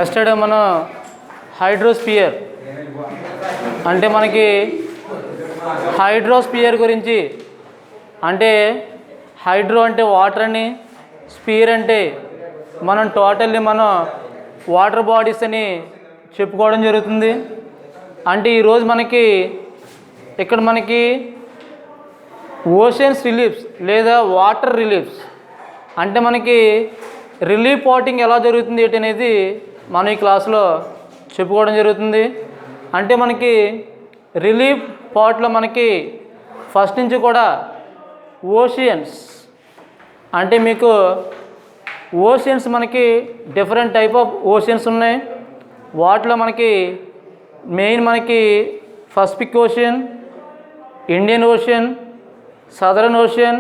Yesterday మనం hydrosphere అంటే మనకి హైడ్రోస్పియర్ గురించి, అంటే హైడ్రో అంటే వాటర్ అని, స్పియర్ అంటే మనం టోటల్లీ మనం వాటర్ బాడీస్ అని చెప్పుకోవడం జరుగుతుంది. అంటే ఈరోజు మనకి ఇక్కడ మనకి ఓషన్స్ రిలీఫ్స్ లేదా వాటర్ రిలీఫ్స్ అంటే మనకి రిలీఫ్ వాటింగ్ ఎలా జరుగుతుంది ఏంటి అనేది మనం ఈ క్లాస్లో చెప్పుకోవడం జరుగుతుంది. అంటే మనకి రిలీఫ్ పార్ట్లో మనకి ఫస్ట్ నుంచి కూడా ఓషియన్స్ అంటే మీకు ఓషియన్స్ మనకి డిఫరెంట్ టైప్ ఆఫ్ ఓషియన్స్ ఉన్నాయి. వాటిలో మనకి మెయిన్ మనకి Pacific ocean, Indian ocean, southern ocean,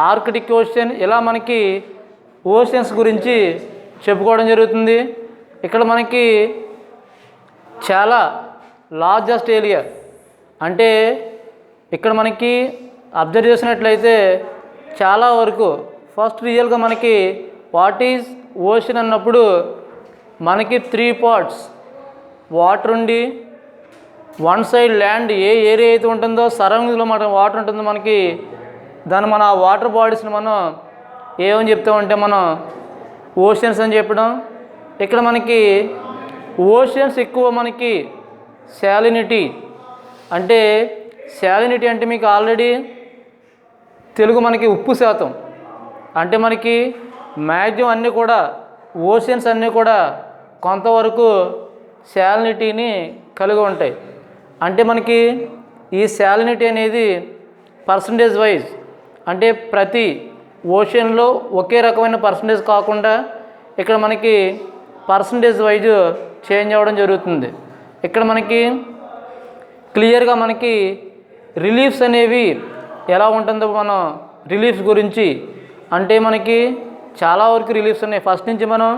Arctic ocean, ఇలా మనకి ఓషన్స్ గురించి చెప్పుకోవడం జరుగుతుంది. ఇక్కడ మనకి చాలా లార్జెస్ట్ ఏరియా అంటే ఇక్కడ మనకి అబ్జర్వ్ చేసినట్లయితే చాలా వరకు ఫస్ట్ రియల్గా మనకి వాట్ ఈజ్ ఓషన్ అన్నప్పుడు మనకి 3 పార్ట్స్ వాటర్ ఉండి వన్ సైడ్ ల్యాండ్ ఏ ఏరియా అయితే ఉంటుందో సరౌండింగ్లో మన వాటర్ ఉంటుందో మనకి దాన్ని మన ఆ వాటర్ బాడీస్ని మనం ఏమని చెప్తామంటే మనం ఓషన్స్ అని చెప్పడం. ఇక్కడ మనకి ఓషన్స్ ఎక్కువ మనకి శాలినిటీ అంటే శాలినిటీ అంటే మీకు ఆల్రెడీ తెలుగు మనకి ఉప్పు శాతం అంటే మనకి మ్యాక్సిమం అన్నీ కూడా ఓషన్స్ అన్నీ కూడా కొంతవరకు శాలినిటీని కలిగి ఉంటాయి. అంటే మనకి ఈ శాలినిటీ అనేది పర్సంటేజ్ వైజ్ అంటే ప్రతి ఓషన్లో ఒకే రకమైన పర్సంటేజ్ కాకుండా ఇక్కడ మనకి పర్సంటేజ్ వైజ్ చేంజ్ అవ్వడం జరుగుతుంది. ఇక్కడ మనకి క్లియర్గా మనకి రిలీఫ్స్ అనేవి ఎలా ఉంటుందో మనం రిలీఫ్స్ గురించి అంటే మనకి చాలా వరకు రిలీఫ్స్ ఉన్నాయి. ఫస్ట్ నుంచి మనం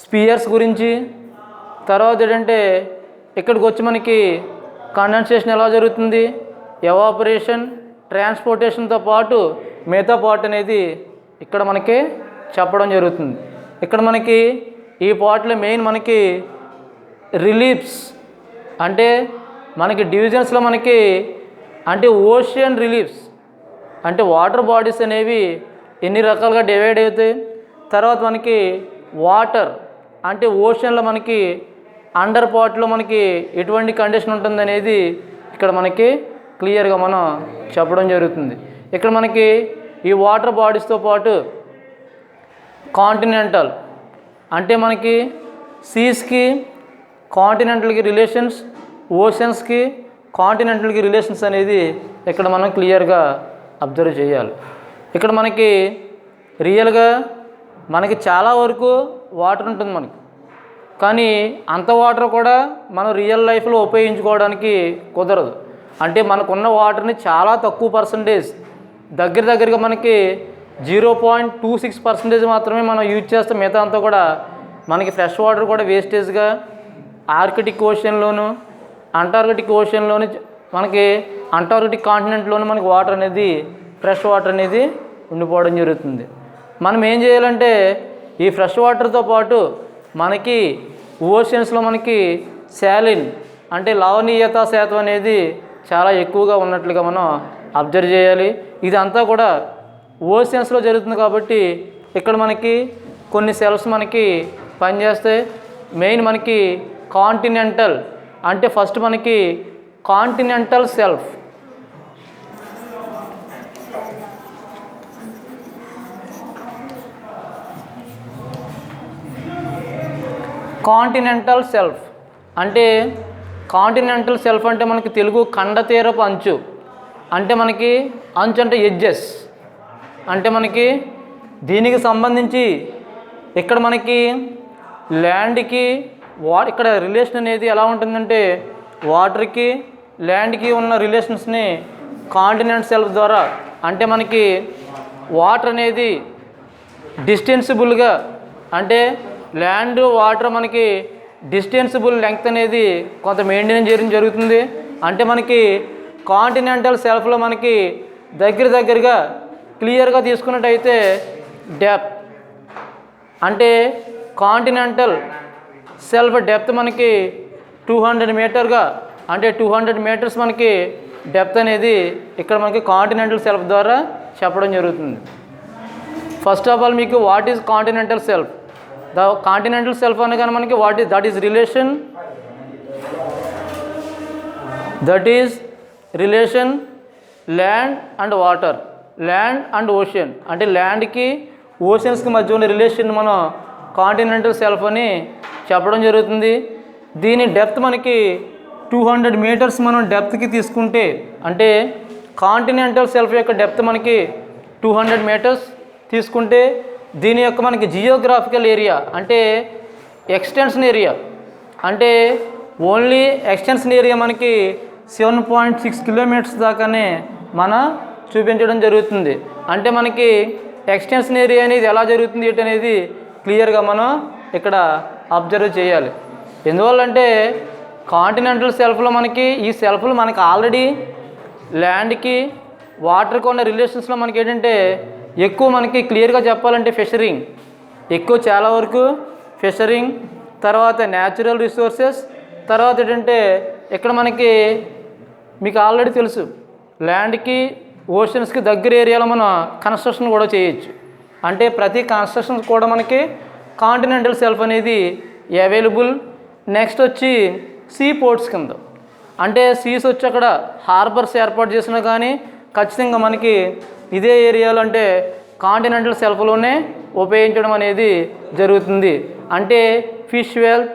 స్పియర్స్ గురించి, తర్వాత ఏంటంటే ఇక్కడికి వచ్చి మనకి కండెన్సేషన్ ఎలా జరుగుతుంది, ఎవాపరేషన్, ట్రాన్స్పోర్టేషన్తో పాటు మిగతా పార్ట్ అనేది ఇక్కడ మనకి చెప్పడం జరుగుతుంది. ఇక్కడ మనకి ఈ పార్ట్లో మెయిన్ మనకి రిలీఫ్స్ అంటే మనకి డివిజన్స్లో మనకి అంటే ఓషియన్ రిలీఫ్స్ అంటే వాటర్ బాడీస్ అనేవి ఎన్ని రకాలుగా డివైడ్ అవుతాయి. తర్వాత మనకి వాటర్ అంటే ఓషన్లో మనకి అండర్ పార్ట్లో మనకి ఎటువంటి కండిషన్ ఉంటుందనేది ఇక్కడ మనకి క్లియర్గా మనం చెప్పడం జరుగుతుంది. ఇక్కడ మనకి ఈ వాటర్ బాడీస్తో పాటు కాంటినెంటల్ అంటే మనకి సీస్కి కాంటినెంటల్కి రిలేషన్స్, ఓషన్స్కి కాంటినెంటల్కి రిలేషన్స్ అనేది ఇక్కడ మనం క్లియర్గా అబ్జర్వ్ చేయాలి. ఇక్కడ మనకి రియల్గా మనకి చాలా వరకు వాటర్ ఉంటుంది మనకి, కానీ అంత వాటర్ కూడా మనం రియల్ లైఫ్లో ఉపయోగించుకోవడానికి కుదరదు. అంటే మనకున్న వాటర్ని చాలా తక్కువ పర్సంటేజ్ దగ్గరగా మనకి 0.26% మాత్రమే మనం యూజ్ చేస్తాం. మిగతా అంతా కూడా మనకి ఫ్రెష్ వాటర్ కూడా వేస్టేజ్గా ఆర్కిటిక్ ఓషన్లోను, అంటార్కిటిక్ ఓషన్లోను, మనకి అంటార్కిటిక్ కాంటినెంట్లోను మనకి వాటర్ అనేది ఫ్రెష్ వాటర్ అనేది ఉండిపోవడం జరుగుతుంది. మనం ఏం చేయాలంటే ఈ ఫ్రెష్ వాటర్తో పాటు మనకి ఓషన్స్లో మనకి శాలిన్ అంటే లవణీయత శాతం అనేది చాలా ఎక్కువగా ఉన్నట్లుగా మనం అబ్జర్వ్ చేయాలి. ఇదంతా కూడా ఓషన్స్లో జరుగుతుంది కాబట్టి ఇక్కడ మనకి కొన్ని సెల్స్ మనకి పనిచేస్తాయి. మెయిన్ మనకి కాంటినెంటల్ అంటే ఫస్ట్ మనకి కాంటినెంటల్ సెల్ఫ్ కాంటినెంటల్ సెల్ఫ్ అంటే కాంటినెంటల్ సెల్ఫ్ అంటే మనకి తెలుగు ఖండతీరపు అంచు అంటే మనకి అంచు అంటే ఎడ్జెస్ అంటే మనకి దీనికి సంబంధించి ఇక్కడ మనకి ల్యాండ్కి ఇక్కడ రిలేషన్ అనేది ఎలా ఉంటుందంటే వాటర్కి ల్యాండ్కి ఉన్న రిలేషన్స్ని కాంటినెంట్ సెల్ఫ్ ద్వారా అంటే మనకి వాటర్ అనేది డిస్టెన్సిబుల్గా అంటే ల్యాండ్ వాటర్ మనకి డిస్టెన్సిబుల్ లెంగ్త్ అనేది కొంత మెయింటైన్ చేయడం జరుగుతుంది. అంటే మనకి కాంటినెంటల్ సెల్ఫ్లో మనకి దగ్గరగా క్లియర్గా తీసుకున్నట్టయితే డెప్త్ అంటే కాంటినెంటల్ సెల్ఫ్ డెప్త్ మనకి 200 మీటర్గా, అంటే 200 మీటర్స్ మనకి డెప్త్ అనేది ఇక్కడ మనకి కాంటినెంటల్ సెల్ఫ్ ద్వారా చెప్పడం జరుగుతుంది. ఫస్ట్ ఆఫ్ ఆల్ మీకు what is continental self? The continental self అనగానే మనకి what is that is relation land and water, land and ocean. అంటే ల్యాండ్కి ఓషన్స్కి మధ్య ఉన్న రిలేషన్ మనం కాంటినెంటల్ సెల్ఫ్ అని చెప్పడం జరుగుతుంది. దీని డెప్త్ మనకి 200 మీటర్స్ మనం డెప్త్కి తీసుకుంటే, అంటే కాంటినెంటల్ సెల్ఫ్ యొక్క డెప్త్ మనకి 200 మీటర్స్ తీసుకుంటే దీని యొక్క మనకి జియోగ్రాఫికల్ ఏరియా అంటే ఎక్స్టెన్షన్ ఏరియా, అంటే ఓన్లీ ఎక్స్టెన్షన్ ఏరియా మనకి 7.6 కిలోమీటర్స్ దాకానే మన చూపించడం జరుగుతుంది. అంటే మనకి ఎక్స్టెన్షన్ ఏరియా అనేది ఎలా జరుగుతుంది అనేది క్లియర్గా మనం ఇక్కడ అబ్జర్వ్ చేయాలి. ఎందువల్లంటే కాంటినెంటల్ సెల్ఫ్లో మనకి ఈ సెల్ఫ్లో మనకి ఆల్రెడీ ల్యాండ్కి వాటర్కి ఉన్న రిలేషన్స్లో మనకి ఏంటంటే ఎక్కువ మనకి క్లియర్గా చెప్పాలంటే ఫిషరింగ్, ఎక్కువ చాలా వరకు ఫిషరింగ్, తర్వాత న్యాచురల్ రిసోర్సెస్, తర్వాత ఏంటంటే ఇక్కడ మనకి మీకు ఆల్రెడీ తెలుసు ల్యాండ్కి ఓషన్స్కి దగ్గర ఏరియాలో మనం కన్స్ట్రక్షన్ కూడా చేయొచ్చు. అంటే ప్రతి కన్స్ట్రక్షన్ కూడా మనకి కాంటినెంటల్ సెల్ఫ్ అనేది అవైలబుల్. నెక్స్ట్ వచ్చి సీ పోర్ట్స్ కింద, అంటే సీస్ వచ్చి అక్కడ హార్బర్స్ ఏర్పాటు చేసినా కానీ ఖచ్చితంగా మనకి ఇదే ఏరియాలో అంటే కాంటినెంటల్ సెల్ఫ్లోనే ఉపయోగించడం అనేది జరుగుతుంది. అంటే ఫిష్ వెల్త్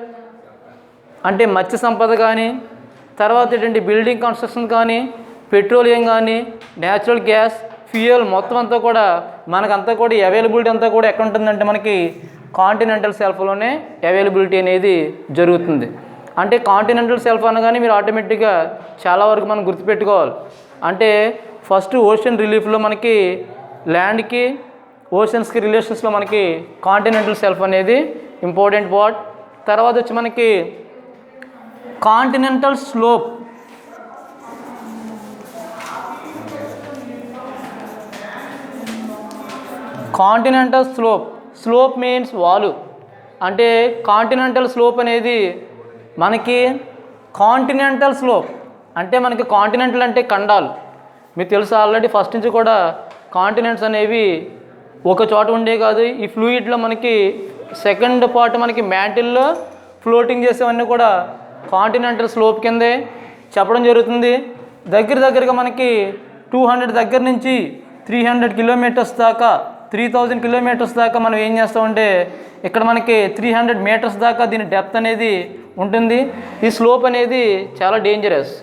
అంటే మత్స్య సంపద కానీ, తర్వాత ఏంటంటే బిల్డింగ్ కన్స్ట్రక్షన్ కానీ, పెట్రోలియం కానీ, న్యాచురల్ గ్యాస్, ఫ్యూయల్ మొత్తం అంతా కూడా మనకంతా కూడా అవైలబిలిటీ అంతా కూడా ఎక్కడ ఉంటుందంటే మనకి కాంటినెంటల్ సెల్ఫ్లోనే అవైలబిలిటీ అనేది జరుగుతుంది. అంటే కాంటినెంటల్ సెల్ఫ్ అనగానే మీరు ఆటోమేటిక్గా చాలా వరకు మనం గుర్తుపెట్టుకోవాలి. అంటే ఫస్ట్ ఓషన్ రిలీఫ్లో మనకి ల్యాండ్కి ఓషన్స్కి రిలేషన్స్లో మనకి కాంటినెంటల్ సెల్ఫ్ అనేది ఇంపార్టెంట్ పార్ట్. తర్వాత వచ్చి మనకి continental slope, continental slope means వాలు. అంటే కాంటినెంటల్ స్లోప్ అనేది మనకి కాంటినెంటల్ స్లోప్ అంటే మనకి కాంటినెంటల్ అంటే ఖండాలు. మీకు తెలుసు ఆల్రెడీ ఫస్ట్ నుంచి కూడా కాంటినెంట్స్ అనేవి ఒక చోట ఉండే కాదు. ఈ ఫ్లూయిడ్లో మనకి సెకండ్ పార్ట్ మనకి మ్యాంటిల్లో ఫ్లోటింగ్ చేసేవన్నీ కూడా కాంటినెంటల్ స్లోప్ కిందే చెప్పడం జరుగుతుంది. దగ్గరగా మనకి 200 దగ్గర నుంచి 300 కిలోమీటర్స్ దాకా 3000 కిలోమీటర్స్ దాకా మనం ఏం చేస్తామంటే ఇక్కడ మనకి 300 మీటర్స్ దాకా దీని డెప్త్ అనేది ఉంటుంది. ఈ స్లోప్ అనేది చాలా డేంజరస్.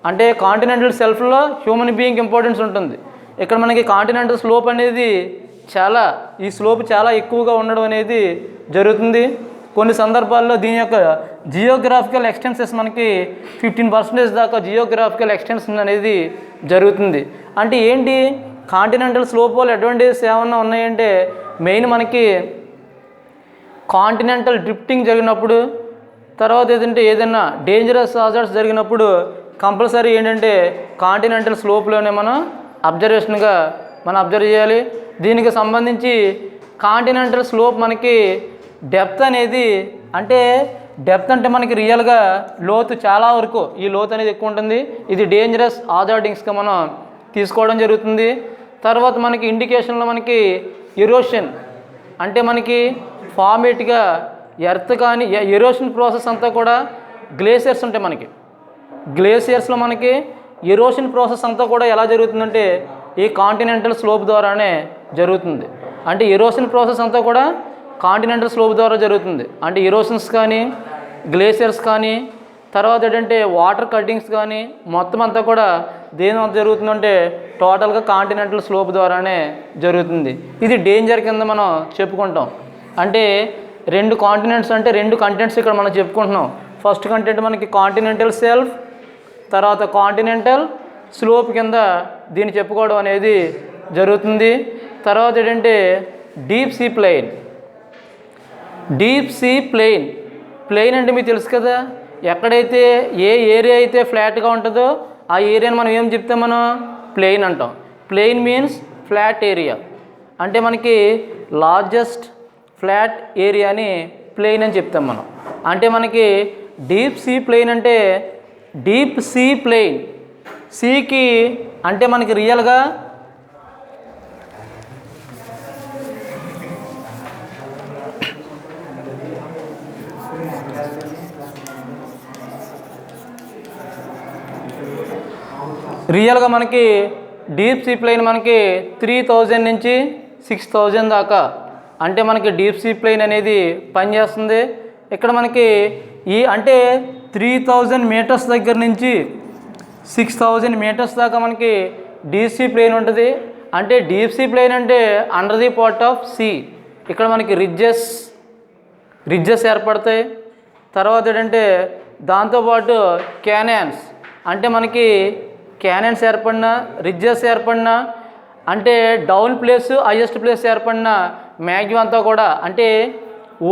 అంటే కాంటినెంటల్ సెల్ఫ్లో హ్యూమన్ బీయింగ్ ఇంపార్టెన్స్ ఉంటుంది. ఇక్కడ మనకి కాంటినెంటల్ స్లోప్ అనేది ఈ స్లోప్ చాలా ఎక్కువగా ఉండడం అనేది జరుగుతుంది. కొన్ని సందర్భాల్లో దీని యొక్క జియోగ్రాఫికల్ ఎక్స్టెన్సెస్ మనకి 15% దాకా జియోగ్రాఫికల్ ఎక్స్టెన్షన్ అనేది జరుగుతుంది. అంటే ఏంటి కాంటినెంటల్ స్లోప్ వల్ల అడ్వాంటేజెస్ ఏమన్నా ఉన్నాయంటే మెయిన్ మనకి కాంటినెంటల్ డ్రిఫ్టింగ్ జరిగినప్పుడు, తర్వాత ఏదైనా డేంజరస్ హాజార్డ్స్ జరిగినప్పుడు కంపల్సరీ ఏంటంటే కాంటినెంటల్ స్లోప్లోనే మనం అబ్జర్వ్ చేయాలి. దీనికి సంబంధించి కాంటినెంటల్ స్లోప్ మనకి డెప్త్ అనేది అంటే మనకి రియల్గా లోతు చాలా వరకు ఈ లోతు అనేది ఎక్కువ ఉంటుంది. ఇది డేంజరస్ హాజార్డింగ్స్గా మనం తీసుకోవడం జరుగుతుంది. తర్వాత మనకి ఇండికేషన్లో మనకి ఎరోషన్ అంటే మనకి ఫార్మేట్గా ఎర్త్ కానీ ఎరోషన్ ప్రాసెస్ అంతా కూడా గ్లేసియర్స్ ఉంటాయి. మనకి గ్లేసియర్స్లో మనకి ఎరోషన్ ప్రాసెస్ అంతా కూడా ఎలా జరుగుతుందంటే ఈ కాంటినెంటల్ స్లోప్ ద్వారానే జరుగుతుంది. అంటే ఎరోషన్ ప్రాసెస్ అంతా కూడా కాంటినెంటల్ స్లోప్ ద్వారా జరుగుతుంది. అంటే ఎరోషన్స్ కానీ గ్లేసియర్స్ కానీ తర్వాత వాటర్ కట్టింగ్స్ కానీ మొత్తం అంతా కూడా దేని వల్ల జరుగుతుందంటే టోటల్గా కాంటినెంటల్ స్లోప్ ద్వారానే జరుగుతుంది. ఇది డేంజర్ కింద మనం చెప్పుకుంటాం. అంటే 2 కాంటినెంట్స్ అంటే 2 కంటెంట్స్ ఇక్కడ మనం చెప్పుకుంటున్నాం. ఫస్ట్ కంటెంట్ మనకి కాంటినెంటల్ సెల్ఫ్, తర్వాత కాంటినెంటల్ స్లోప్ కింద దీన్ని చెప్పుకోవడం అనేది జరుగుతుంది. తర్వాత డీప్ సీ ప్లెయిన్. ప్లెయిన్ అంటే మీకు తెలుసు కదా, ఎక్కడైతే ఏ ఏరియా అయితే ఫ్లాట్గా ఉంటుందో ఆ ఏరియాని మనం ఏం చెప్తాం, మనం ప్లెయిన్ అంటాం. Plain means flat area. అంటే మనకి లార్జెస్ట్ ఫ్లాట్ ఏరియాని ప్లెయిన్ అని చెప్తాం మనం. అంటే మనకి డీప్ సీ ప్లెయిన్ అంటే డీప్ సీ ప్లెయిన్, సీకి అంటే మనకి రియల్గా మనకి డీప్ సీ ప్లెయిన్ మనకి 3000 నుంచి 6000 దాకా అంటే మనకి డీప్ సీ ప్లెయిన్ అనేది పనిచేస్తుంది. ఇక్కడ మనకి ఈ అంటే 3000 మీటర్స్ దగ్గర నుంచి 6000 మీటర్స్ దాకా మనకి డీప్ సీ ప్లెయిన్ ఉంటుంది. అంటే డీప్ సీ ప్లెయిన్ అంటే under the part of sea. ఇక్కడ మనకి రిడ్జెస్ ఏర్పడతాయి. తర్వాత ఏంటంటే దాంతోపాటు క్యానాన్స్, అంటే మనకి క్యానాన్స్ ఏర్పడిన, రిడ్జెస్ ఏర్పడిన, అంటే డౌన్ ప్లేస్ హైయెస్ట్ ప్లేస్ ఏర్పడిన మ్యాగ్జిమం అంతా కూడా అంటే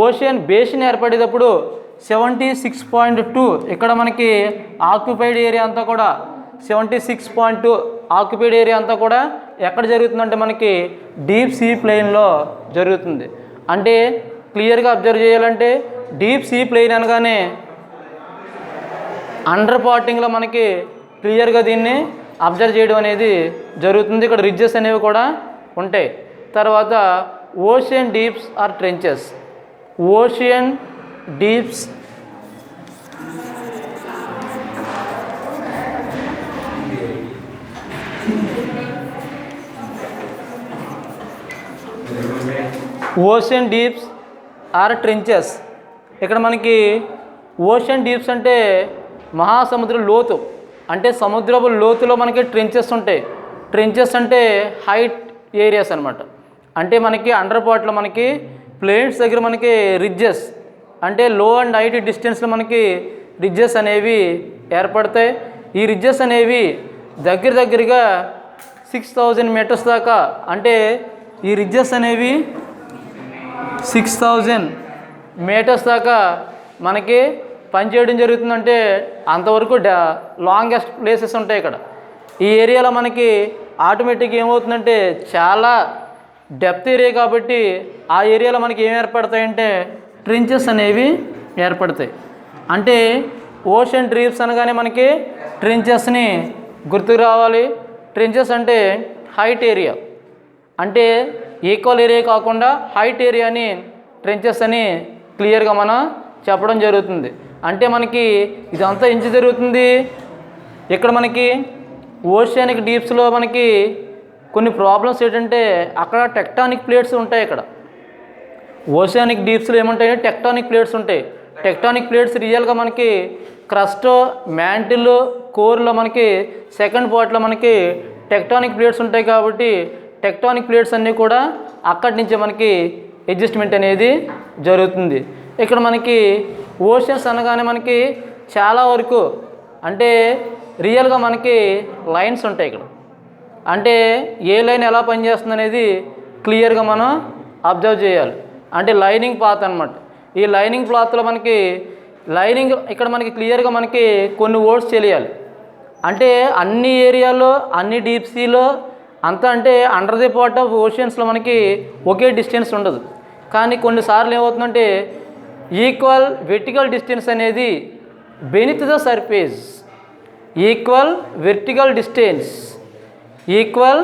ఓషియన్ బేసిన్ ఏర్పడేటప్పుడు 76.2 ఇక్కడ మనకి ఆక్యుపైడ్ ఏరియా అంతా కూడా 76.2 ఆక్యుపైడ్ ఏరియా అంతా కూడా ఎక్కడ జరుగుతుందంటే మనకి డీప్ సీ ప్లెయిన్లో జరుగుతుంది. అంటే క్లియర్గా అబ్జర్వ్ చేయాలంటే డీప్ సీ ప్లెయిన్ అనగానే అండర్ పార్టింగ్లో మనకి క్లియర్గా దీన్ని అబ్జర్వ్ చేయడం అనేది జరుగుతుంది. ఇక్కడ రిడ్జెస్ అనేవి కూడా ఉంటాయి. తర్వాత ocean deeps or trenches. Ocean deeps or trenches. ఇక్కడ మనకి ఓషియన్ డీప్స్ అంటే మహాసముద్ర లోతు, అంటే సముద్రపు లోతులో మనకి ట్రెంచెస్ ఉంటాయి. ట్రెంచెస్ అంటే హైట్ ఏరియాస్ అనమాట. అంటే మనకి అండర్ పార్ట్లో మనకి ప్లేన్స్ దగ్గర మనకి రిడ్జెస్ అంటే లో అండ్ హైట్ డిస్టెన్స్లో మనకి రిడ్జెస్ అనేవి ఏర్పడతాయి. ఈ రిడ్జెస్ అనేవి దగ్గరగా 6000 మీటర్స్ దాకా, అంటే ఈ రిడ్జెస్ అనేవి 6000 మీటర్స్ దాకా మనకి పనిచేయడం జరుగుతుందంటే అంతవరకు లాంగెస్ట్ ప్లేసెస్ ఉంటాయి ఇక్కడ. ఈ ఏరియాలో మనకి ఆటోమేటిక్గా ఏమవుతుందంటే చాలా డెప్త్ ఏరియా కాబట్టి ఆ ఏరియాలో మనకి ఏం ఏర్పడతాయంటే ట్రెంచెస్ అనేవి ఏర్పడతాయి. అంటే ఓషన్ డ్రీప్స్ అనగానే మనకి ట్రెంచెస్ని గుర్తుకు రావాలి. ట్రెంచెస్ అంటే హైట్ ఏరియా, అంటే ఈక్వల్ ఏరియా కాకుండా హైట్ ఏరియాని ట్రెంచెస్ అని క్లియర్గా మనం చెప్పడం జరుగుతుంది. అంటే మనకి ఇదంతా ఎంచి జరుగుతుంది. ఇక్కడ మనకి ఓషియానిక్ డీప్స్లో మనకి కొన్ని ప్రాబ్లమ్స్ ఏంటంటే అక్కడ టెక్టానిక్ ప్లేట్స్ ఉంటాయి. ఇక్కడ ఓషియానిక్ డీప్స్లో ఏముంటాయంటే టెక్టానిక్ ప్లేట్స్ ఉంటాయి. టెక్టానిక్ ప్లేట్స్ రియల్గా మనకి క్రస్ట్, మ్యాంటిల్, కోర్లో మనకి సెకండ్ పార్ట్లో మనకి టెక్టానిక్ ప్లేట్స్ ఉంటాయి. కాబట్టి టెక్టానిక్ ప్లేట్స్ అన్నీ కూడా అక్కడి నుంచి మనకి అడ్జస్ట్మెంట్ అనేది జరుగుతుంది. ఇక్కడ మనకి ఓషన్స్ అనగానే మనకి చాలా వరకు అంటే రియల్గా మనకి లైన్స్ ఉంటాయి ఇక్కడ. అంటే ఏ లైన్ ఎలా పనిచేస్తుంది అనేది క్లియర్గా మనం అబ్జర్వ్ చేయాలి. అంటే లైనింగ్ పాత్ అనమాట. ఈ లైనింగ్ క్లాత్లో మనకి ఇక్కడ మనకి క్లియర్గా మనకి కొన్ని వర్డ్స్ తెలియాలి. అంటే అన్ని ఏరియాలో అన్ని డీప్ సీలో అంతా అంటే అండర్ ది పార్ట్ ఆఫ్ ఓషియన్స్లో మనకి ఒకే డిస్టెన్స్ ఉండదు. కానీ కొన్నిసార్లు ఏమవుతుందంటే ఈక్వల్ వెర్టికల్ డిస్టెన్స్ అనేది beneath the surface, equal vertical distance, equal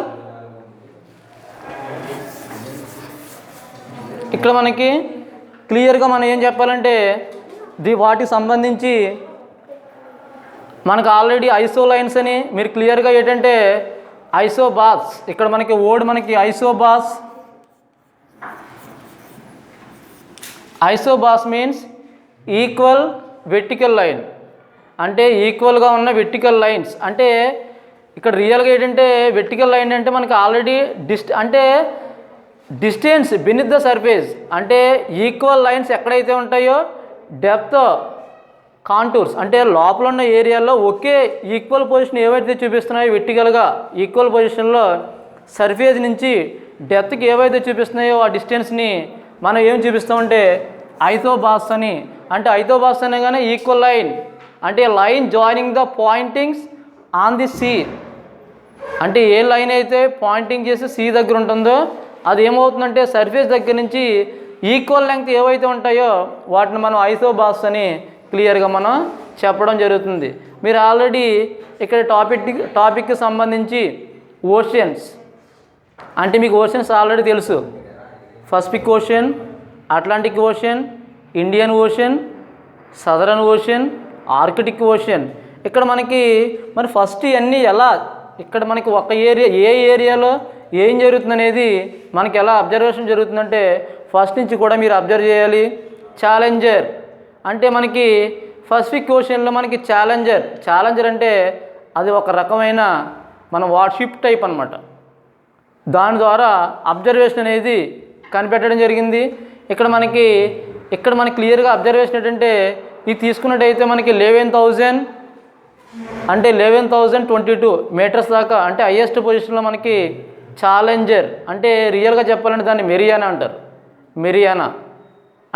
ఇక్కడ మనకి క్లియర్గా మనం ఏం చెప్పాలంటే వాటికి సంబంధించి మనకు ఆల్రెడీ ఐసో లైన్స్ అని మీరు క్లియర్గా ఏంటంటే ఐసోబాస్, ఇక్కడ మనకి వర్డ్ మనకి ఐసోబాస్ మీన్స్ ఈక్వల్ వెర్టికల్ లైన్, అంటే ఈక్వల్గా ఉన్న వెర్టికల్ లైన్స్. అంటే ఇక్కడ రియల్గా ఏంటంటే వెర్టికల్ లైన్ అంటే మనకి ఆల్రెడీ అంటే డిస్టెన్స్ బెనిత్ ద సర్ఫేస్, అంటే ఈక్వల్ లైన్స్ ఎక్కడైతే ఉంటాయో డెప్త్ కాంటూర్స్ అంటే లోపల ఉన్న ఏరియాలో ఒకే ఈక్వల్ పొజిషన్ ఏవైతే చూపిస్తున్నాయో వెర్టికల్గా ఈక్వల్ పొజిషన్లో సర్ఫేస్ నుంచి డెప్త్కి ఏవైతే చూపిస్తున్నాయో ఆ డిస్టెన్స్ని మనం ఏం చూపిస్తామంటే ఐసోబాస్ అని. అంటే ఐసోబాస్ అనగానే ఈక్వల్ లైన్, అంటే line joining the pointings on the sea. అంటే ఏ లైన్ అయితే పాయింటింగ్ చేసి సీ దగ్గర ఉంటుందో అది ఏమవుతుందంటే సర్ఫేస్ దగ్గర నుంచి ఈక్వల్ లెంగ్త్ ఏవైతే ఉంటాయో వాటిని మనం ఐసోబార్స్ అని క్లియర్గా మనం చెప్పడం జరుగుతుంది. మీరు ఆల్రెడీ ఇక్కడ టాపిక్కి సంబంధించి ఓషన్స్ అంటే మీకు ఓషన్స్ ఆల్రెడీ తెలుసు. Pacific ocean, Atlantic ocean, Indian ocean, southern ocean, Arctic ocean. ఇక్కడ మనకి మరి ఫస్ట్ ఇవన్నీ ఎలా ఇక్కడ మనకి ఒక ఏరియా ఏ ఏరియాలో ఏం జరుగుతుంది అనేది మనకి ఎలా అబ్జర్వేషన్ జరుగుతుందంటే ఫస్ట్ నుంచి కూడా మీరు అబ్జర్వ్ చేయాలి. ఛాలెంజర్ అంటే మనకి పసిఫిక్ ఓషన్లో మనకి ఛాలెంజర్ అంటే అది ఒక రకమైన మన వార్షిప్ టైప్ అనమాట. దాని ద్వారా అబ్జర్వేషన్ అనేది కనిపెట్టడం జరిగింది. ఇక్కడ మనకి క్లియర్గా అబ్జర్వేషన్ ఏంటంటే ఇది తీసుకున్నట్టయితే మనకి 11,022 మీటర్స్ దాకా అంటే హైయెస్ట్ పొజిషన్లో మనకి ఛాలెంజర్ అంటే రియల్గా చెప్పాలంటే దాన్ని మెరియానా అంటారు. మెరియానా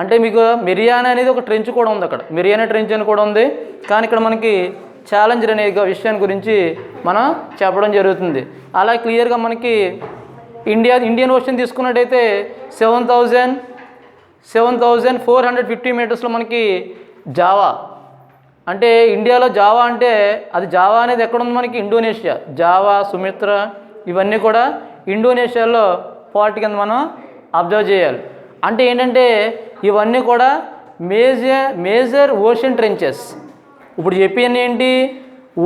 అంటే మీకు మెరియానా అనేది ఒక ట్రెంచ్ కూడా ఉంది, అక్కడ మెరియానా ట్రెంచ్ అని కూడా ఉంది. కానీ ఇక్కడ మనకి ఛాలెంజర్ అనే విషయాన్ని గురించి మనం చెప్పడం జరుగుతుంది. అలా క్లియర్గా మనకి ఇండియన్ ఓషన్ తీసుకున్నట్టయితే 7,450 మీటర్స్లో మనకి జావా అంటే ఇండియాలో జావా అంటే అది జావా అనేది ఎక్కడ ఉంది మనకి ఇండోనేషియా. జావా, సుమిత్ర ఇవన్నీ కూడా ఇండోనేషియాలో పార్ట్ కింద మనం అబ్జర్వ్ చేయాలి. అంటే ఏంటంటే ఇవన్నీ కూడా మేజర్ ఓషన్ ట్రెంచెస్. ఇప్పుడు చెప్పివన్నీ ఏంటి?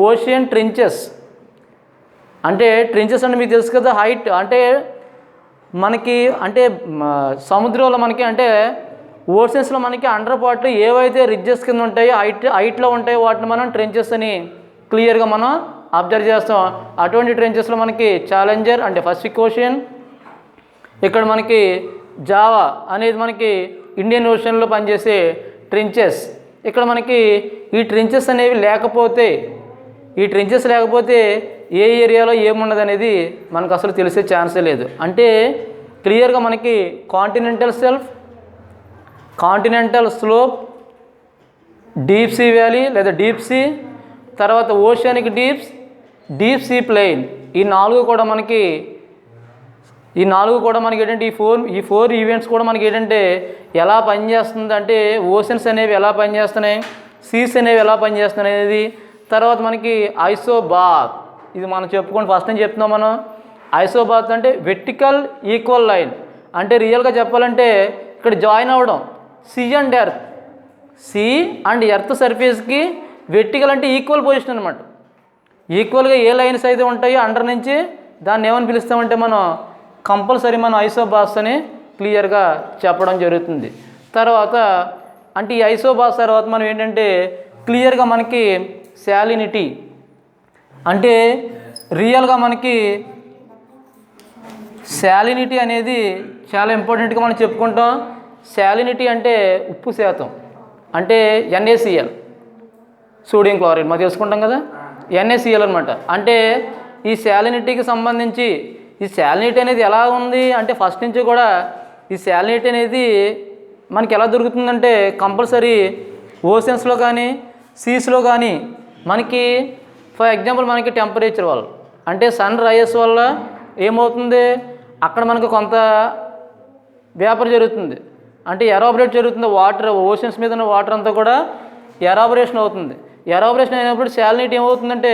ఓషన్ ట్రెంచెస్ అంటే ట్రెంచెస్ అంటే మీకు తెలుసు కదా, హైట్ అంటే మనకి అంటే సముద్రంలో మనకి అంటే ఓషన్స్లో మనకి అండర్ పార్ట్లో ఏవైతే రిడ్జెస్ కింద ఉంటాయో హైట్లో ఉంటాయో వాటిని మనం ట్రెంచెస్ అని క్లియర్గా మనం అబ్జర్వ్ చేస్తాం. అటువంటి ట్రెంచెస్లో మనకి ఛాలెంజర్ అంటే పసిఫిక్ ఓషన్, ఇక్కడ మనకి జావా అనేది మనకి ఇండియన్ ఓషన్లో పనిచేసే ట్రెంచెస్. ఇక్కడ మనకి ఈ ట్రెంచెస్ అనేవి లేకపోతే ఏ ఏరియాలో ఏమున్నది అనేది మనకు అసలు తెలిసే ఛాన్సే లేదు. అంటే క్లియర్గా మనకి continental slope, deep sea valley లేదా డీప్ సీ, తర్వాత ఓషనిక్ డీప్ సీ ప్లెయిన్, ఈ నాలుగు కూడా మనకి ఏంటంటే ఈ ఫోర్ ఈవెంట్స్ కూడా మనకి ఏంటంటే ఎలా పనిచేస్తుంది అంటే ఓషన్స్ అనేవి ఎలా పనిచేస్తున్నాయి, సీస్ అనేవి ఎలా పనిచేస్తున్నాయి అనేది. తర్వాత మనకి ఐసోబార్, ఇది మనం చెప్పుకోండి ఫస్ట్ నుంచి చెప్తున్నాం మనం. ఐసోబార్ అంటే వెర్టికల్ ఈక్వల్ లైన్ అంటే రియల్గా చెప్పాలంటే ఇక్కడ జాయిన్ అవ్వడం సీ అండ్ ఎర్త్ సర్ఫేస్కి వెర్టికల్ అంటే ఈక్వల్ పొజిషన్ అనమాట. ఈక్వల్గా ఏ లైన్స్ అయితే ఉంటాయో అండర్ నుంచి దాన్ని ఏమని పిలుస్తామంటే మనం కంపల్సరీ మనం ఐసోబార్స్ అని క్లియర్గా చెప్పడం జరుగుతుంది. తర్వాత అంటే ఈ ఐసోబార్స్ తర్వాత మనం ఏంటంటే క్లియర్గా మనకి శాలినిటీ అంటే రియల్గా మనకి శాలినిటీ అనేది చాలా ఇంపార్టెంట్గా మనం చెప్పుకుంటాం. శాలినిటీ అంటే ఉప్పు శాతం అంటే NaCl, సోడియం క్లోరైడ్ మనం తెలుసుకుంటాం కదా, NaCl అనమాట. అంటే ఈ శాలినిటీకి సంబంధించి ఈ శాలినిటీ అనేది ఎలా ఉంది అంటే ఫస్ట్ నుంచి కూడా ఈ శాలినిటీ అనేది మనకి ఎలా దొరుకుతుందంటే కంపల్సరీ ఓషన్స్లో కానీ సీస్లో కానీ మనకి ఫర్ ఎగ్జాంపుల్ మనకి టెంపరేచర్ వల్ల అంటే సన్ రైజెస్ వల్ల ఏమవుతుంది అక్కడ మనకు కొంత వేపర్ జరుగుతుంది అంటే ఎరాబరేట్ జరుగుతుంది. వాటర్ ఓషన్స్ మీద ఉన్న వాటర్ అంతా కూడా ఎరాబరేషన్ అవుతుంది. ఎరాబరేషన్ అయినప్పుడు శాలినిటీ ఏమవుతుందంటే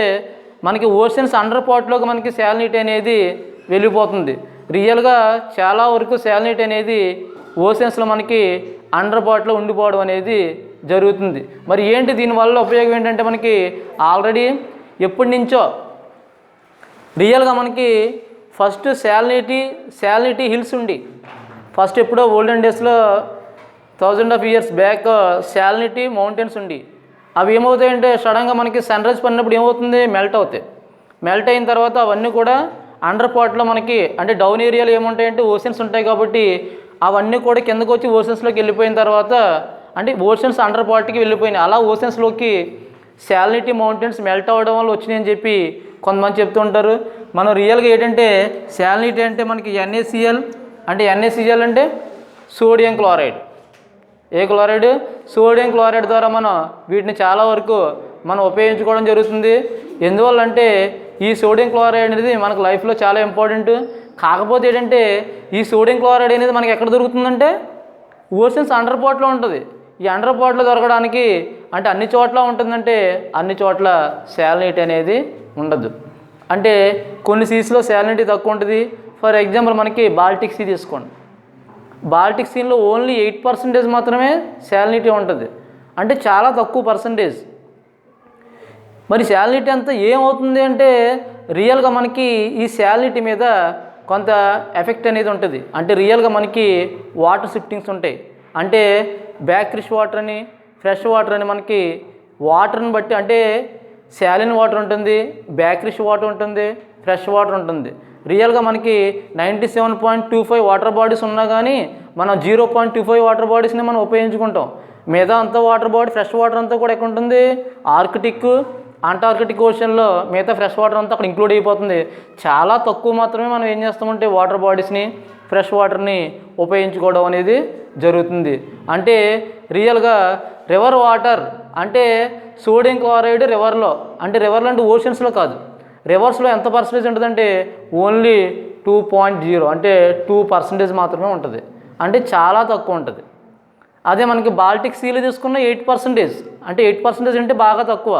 మనకి ఓషన్స్ అండర్ పార్ట్లోకి మనకి శాలినిటీ అనేది వెళ్ళిపోతుంది. రియల్గా చాలా వరకు శాలినిటీ అనేది ఓషన్స్లో మనకి అండర్ పార్ట్లో ఉండిపోవడం అనేది జరుగుతుంది. మరి ఏంటి దీనివల్ల ఉపయోగం ఏంటంటే మనకి ఆల్రెడీ ఎప్పటి నుంచో రియల్గా మనకి ఫస్ట్ శాలినిటీ హిల్స్ ఉండి ఫస్ట్ ఎప్పుడో ఓల్డెన్ డేస్లో 1000 years బ్యాక్ శాలినిటీ మౌంటైన్స్ ఉండి అవి ఏమవుతాయంటే సడన్గా మనకి సన్ రైజ్ పడినప్పుడు ఏమవుతుంది మెల్ట్ అయిన తర్వాత అవన్నీ కూడా అండర్ పార్ట్లో మనకి అంటే డౌన్ ఏరియాలో ఏముంటాయంటే ఓషన్స్ ఉంటాయి కాబట్టి అవన్నీ కూడా కిందకు వచ్చి ఓషన్స్లోకి వెళ్ళిపోయిన తర్వాత అంటే ఓషన్స్ అండర్ పార్ట్కి వెళ్ళిపోయినాయి. అలా ఓషన్స్లోకి శాలినిటీ మౌంటైన్స్ మెల్ట్ అవ్వడం వల్ల వచ్చినాయి అని చెప్పి కొంతమంది చెప్తూ ఉంటారు. మనం రియల్గా ఏంటంటే శాలినిటీ అంటే మనకి NaCl అంటే సోడియం క్లోరైడ్. ఏ క్లోరైడ్? సోడియం క్లోరైడ్ ద్వారా మనం వీటిని చాలా వరకు మనం ఉపయోగించుకోవడం జరుగుతుంది. ఎందువల్ల అంటే ఈ సోడియం క్లోరైడ్ అనేది మనకు లైఫ్లో చాలా ఇంపార్టెంట్. కాకపోతే ఏంటంటే ఈ సోడియం క్లోరైడ్ అనేది మనకి ఎక్కడ దొరుకుతుందంటే ఓషన్స్ అండర్ పార్ట్లో ఉంటుంది. ఈ అండర్ పార్ట్లో దొరకడానికి అంటే అన్ని చోట్ల ఉంటుందంటే అన్ని చోట్ల శాలినిటీ అనేది ఉండదు. అంటే కొన్ని సీస్లో శాలినిటీ తక్కువ ఉంటుంది. ఫర్ ఎగ్జాంపుల్ మనకి బాల్టిక్ సీ తీసుకోండి. బాల్టిక్ సీలో ఓన్లీ 8% మాత్రమే శాలినిటీ ఉంటుంది. అంటే చాలా తక్కువ పర్సంటేజ్. మరి శాలినిటీ అంతా ఏమవుతుంది అంటే రియల్గా మనకి ఈ శాలినిటీ మీద కొంత ఎఫెక్ట్ అనేది ఉంటుంది. అంటే రియల్గా మనకి వాటర్ షిఫ్టింగ్స్ ఉంటాయి. అంటే బ్యాక్రిష్ వాటర్ అని, ఫ్రెష్ వాటర్ అని మనకి వాటర్ని బట్టి అంటే శాలిన్ వాటర్ ఉంటుంది, బ్యాక్రిష్ వాటర్ ఉంటుంది, ఫ్రెష్ వాటర్ ఉంటుంది. రియల్గా మనకి 97.25 వాటర్ బాడీస్ ఉన్నా కానీ మనం 0.25 వాటర్ బాడీస్ని మనం ఉపయోగించుకుంటాం. మిగతా అంతా వాటర్ బాడీ ఫ్రెష్ వాటర్ అంతా కూడా ఎక్కడ ఉంటుంది? ఆర్కిటిక్, అంటార్కిటిక్ ఓషన్లో మిగతా ఫ్రెష్ వాటర్ అంతా అక్కడ ఇంక్లూడ్ అయిపోతుంది. చాలా తక్కువ మాత్రమే మనం ఏం చేస్తామంటే వాటర్ బాడీస్ని, ఫ్రెష్ వాటర్ని ఉపయోగించుకోవడం అనేది జరుగుతుంది. అంటే రియల్గా రివర్ వాటర్ అంటే సోడియం క్లోరైడ్ రివర్లో అంటే ఓషన్స్లో కాదు, రివర్స్లో ఎంత పర్సెంటేజ్ ఉంటుందంటే ఓన్లీ 2.0 అంటే 2% మాత్రమే ఉంటుంది. అంటే చాలా తక్కువ ఉంటుంది. అదే మనకి బాల్టిక్ సీలో తీసుకున్న 8% అంటే 8% అంటే బాగా తక్కువ.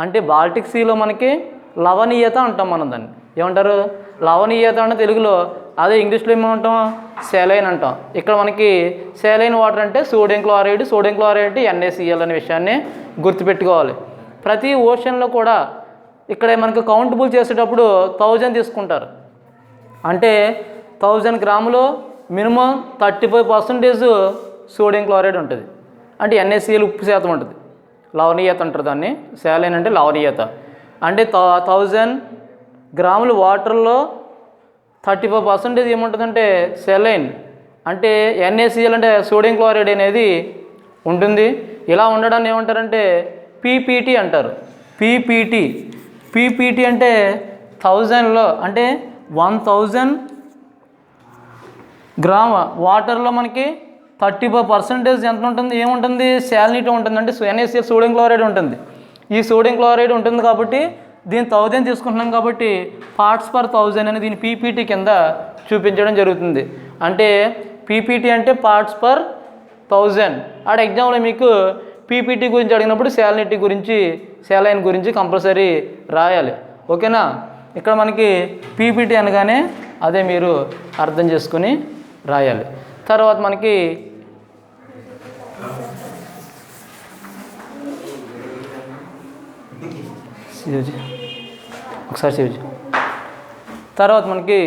అంటే బాల్టిక్ సీలో మనకి లవణీయత అంటాం మనం దాన్ని. ఏమంటారు? లవణీయత అంటే తెలుగులో, అదే ఇంగ్లీష్లో ఏమంటాం? సెలైన్ అంటాం. ఇక్కడ మనకి సెలైన్ వాటర్ అంటే సోడియం క్లోరైడ్ అంటే NaCl అనే విషయాన్ని గుర్తుపెట్టుకోవాలి. ప్రతి ఓషన్లో కూడా ఇక్కడ మనకి కౌంటబుల్ చేసేటప్పుడు 1000 తీసుకుంటారు. అంటే 1000 గ్రాములో మినిమం 35% సోడియం క్లోరైడ్ ఉంటుంది. అంటే NaCl ఉప్పు శాతం ఉంటుంది. లవణీయత అంటారు దాన్ని. శాలైన్ అంటే లవణీయత. అంటే 1000 గ్రాముల వాటర్లో 35% ఏముంటుందంటే సెలైన్ అంటే NaCl అంటే సోడియం క్లోరైడ్ అనేది ఉంటుంది. ఇలా ఉండడాన్ని ఏమంటారంటే PPT అంటారు. పీపీటీ అంటే 1000లో అంటే 1000 గ్రామ వాటర్లో మనకి 35% ఎంత ఉంటుంది? ఏముంటుంది? శాలినిటీ ఉంటుంది. అంటే NaCl సోడియం క్లోరైడ్ ఉంటుంది. ఈ సోడియం క్లోరైడ్ ఉంటుంది కాబట్టి దీన్ని 1000 తీసుకుంటున్నాం కాబట్టి పార్ట్స్ పర్ 1000 అని దీన్ని పీపీటీ కింద చూపించడం జరుగుతుంది. అంటే పీపీటీ అంటే పార్ట్స్ పర్ 1000. ఆడ ఎగ్జామ్లో మీకు పీపీటీ గురించి అడిగినప్పుడు శాలైన్ గురించి కంపల్సరీ రాయాలి. ఓకేనా? ఇక్కడ మనకి పీపీటీ అనగానే అదే మీరు అర్థం చేసుకుని రాయాలి. తర్వాత మనకి ఒకసారి తర్వాత మనకి